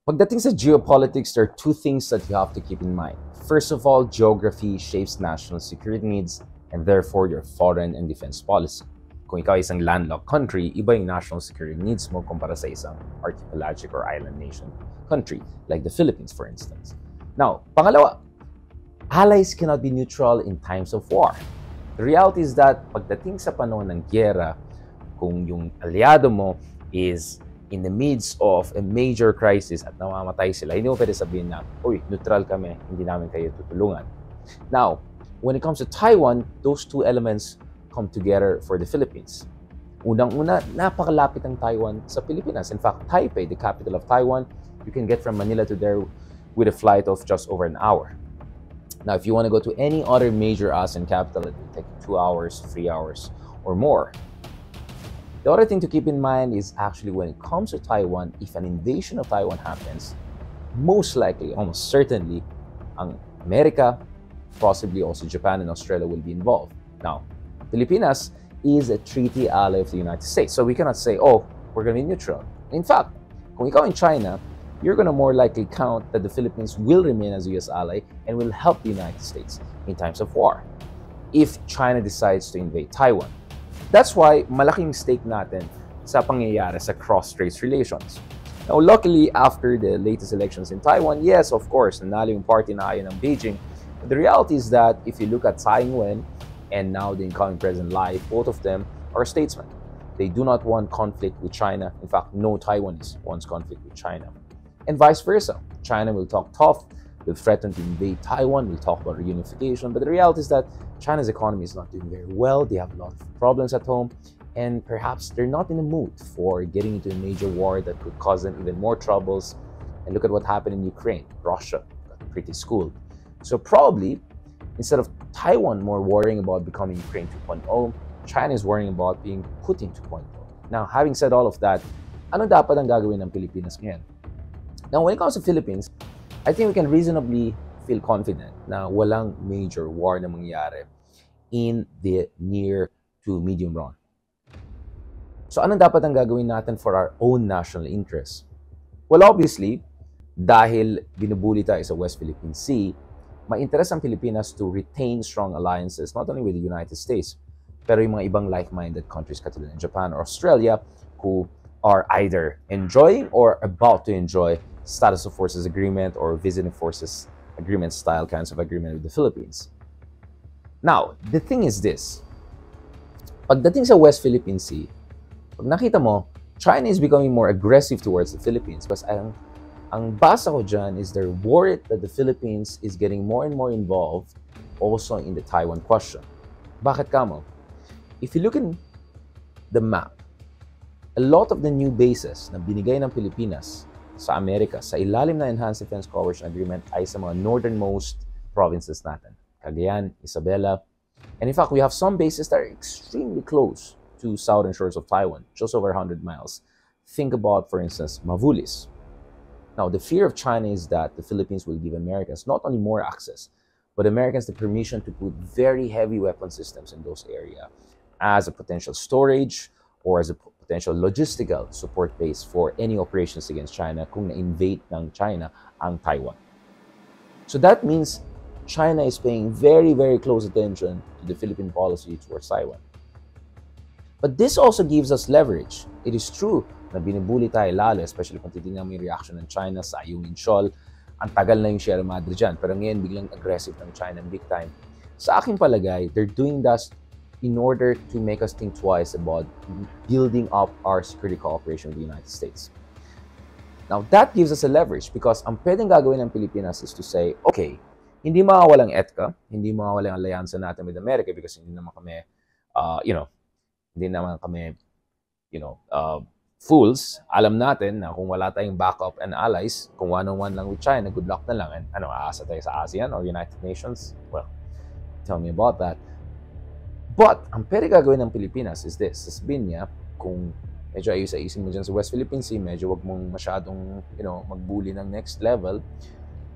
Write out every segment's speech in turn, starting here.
Pagdating sa geopolitics, there are two things that you have to keep in mind. First of all, geography shapes national security needs and therefore your foreign and defense policy. Kung ikaw ay isang landlocked country, iba yung national security needs mo kumpara sa isang archipelagic or island nation country, like the Philippines, for instance. Now, pangalawa, allies cannot be neutral in times of war. The reality is that pagdating sa panahon ng giyera, kung yung aliado mo is in the midst of a major crisis at namamatay sila, hindi mo pwede sabihin na, uy, neutral kami, hindi namin kayo tutulungan. Now, when it comes to Taiwan, those two elements come together for the Philippines. Unang-una, napakalapit ng Taiwan sa Pilipinas. In fact, Taipei, the capital of Taiwan, you can get from Manila to there with a flight of just over an hour. Now, if you want to go to any other major ASEAN capital, it will take 2 hours, 3 hours, or more. The other thing to keep in mind is actually when it comes to Taiwan, if an invasion of Taiwan happens, most likely, almost certainly, ang America, possibly also Japan and Australia will be involved. Now, Pilipinas is a treaty ally of the United States. So we cannot say, oh, we're going to be neutral. In fact, kung ikaw in China, you're going to more likely count that the Philippines will remain as a US ally and will help the United States in times of war if China decides to invade Taiwan. That's why malaking stake natin sa pangyayari sa cross-strait relations. Now, luckily, after the latest elections in Taiwan, yes, of course, nanalo yung party na ayaw ng Beijing. But the reality is that if you look at Tsai Ing-wen and now the incoming President Lai, both of them are statesmen. They do not want conflict with China. In fact, no Taiwanese wants conflict with China. And vice versa. China will talk tough, will threaten to invade Taiwan, will talk about reunification. But the reality is that China's economy is not doing very well. They have a lot of problems at home. And perhaps they're not in the mood for getting into a major war that could cause them even more troubles. And look at what happened in Ukraine. Russia got pretty schooled. So probably, instead of Taiwan more worrying about becoming Ukraine 2.0, China is worrying about being Putin 2.0. Now, having said all of that, ano dapat ang gagawin ng Pilipinas ngayon? Now, when it comes to Philippines, I think we can reasonably feel confident na walang major war na mangyayari in the near to medium run. So ano dapat ang gagawin natin for our own national interests? Well, obviously, dahil binubuli tayo sa West Philippine Sea, may interest ang Pilipinas to retain strong alliances not only with the United States, pero yung mga ibang like-minded countries katulad ng Japan or Australia who are either enjoying or about to enjoy status of forces agreement or visiting forces agreement style kinds of agreement with the Philippines. Now, the thing is this. Pagdating sa West Philippine Sea, pag nakita mo, China is becoming more aggressive towards the Philippines because ang basa ko dyan is they're worried that the Philippines is getting more and more involved also in the Taiwan question. Bakit kamo? If you look in the map, a lot of the new bases na binigay ng Pilipinas sa Amerika sa ilalim na Enhanced Defense Cooperation Agreement ay sa mga northernmost provinces natin. Cagayan, Isabela, and in fact, we have some bases that are extremely close to southern shores of Taiwan, just over 100 miles. Think about, for instance, Mavulis. Now, the fear of China is that the Philippines will give Americans not only more access, but Americans the permission to put very heavy weapon systems in those areas as a potential storage or as a potential logistical support base for any operations against China kung na-invade ng China ang Taiwan. So that means China is paying very, very close attention to the Philippine policy towards Taiwan. But this also gives us leverage. It is true na binubuli tayo lalo, especially kung titignan mo yung reaction ng China sa yung Inshol. Ang tagal na yung Sierra Madre dyan, pero ngayon biglang aggressive ng China big time. Sa aking palagay, they're doing that in order to make us think twice about building up our security cooperation with the United States. Now, that gives us a leverage because ang pwedeng gagawin ng Pilipinas is to say, okay, hindi mawawalang ETCA, hindi mawawalang alliance natin with America because hindi naman kami, hindi naman kami, fools. Alam natin na kung wala tayong backup and allies, kung one-on-one lang with China, good luck na lang. And aasa tayo sa ASEAN or United Nations? Well, tell me about that. But, ang pwede gagawin ng Pilipinas is this. Sasabihin niya, kung medyo ayos-ayisin mo dyan sa West Philippine Sea, medyo wag mong masyadong, magbuli ng next level,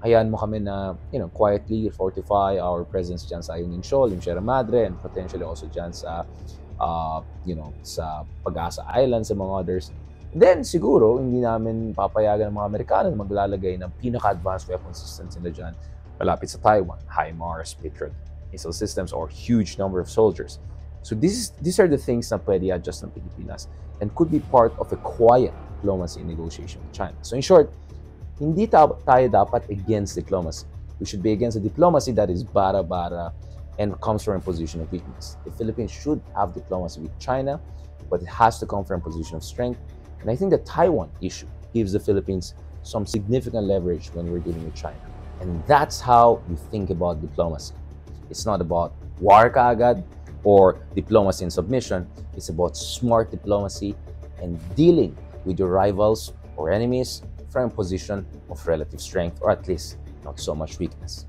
hayaan mo kami na, quietly fortify our presence dyan sa Ayungin Shoal, yung Sierra Madre, and potentially also dyan sa, sa Pag-asa Islands, among others. Then siguro, hindi namin papayagan ng mga Amerikano na maglalagay ng pinaka-advanced weapon systems nila dyan malapit sa Taiwan, HIMARS, Patriot missile systems, or huge number of soldiers. So these are the things na pwede adjust ng Pilipinas and could be part of a quiet diplomacy negotiation with China. So in short, hindi tayo dapat against diplomacy. We should be against a diplomacy that is bara-bara and comes from a position of weakness. The Philippines should have diplomacy with China, but it has to come from a position of strength. And I think the Taiwan issue gives the Philippines some significant leverage when we're dealing with China. And that's how we think about diplomacy. It's not about war kaagad or diplomacy and submission. It's about smart diplomacy and dealing with your rivals or enemies from a position of relative strength, or at least not so much weakness.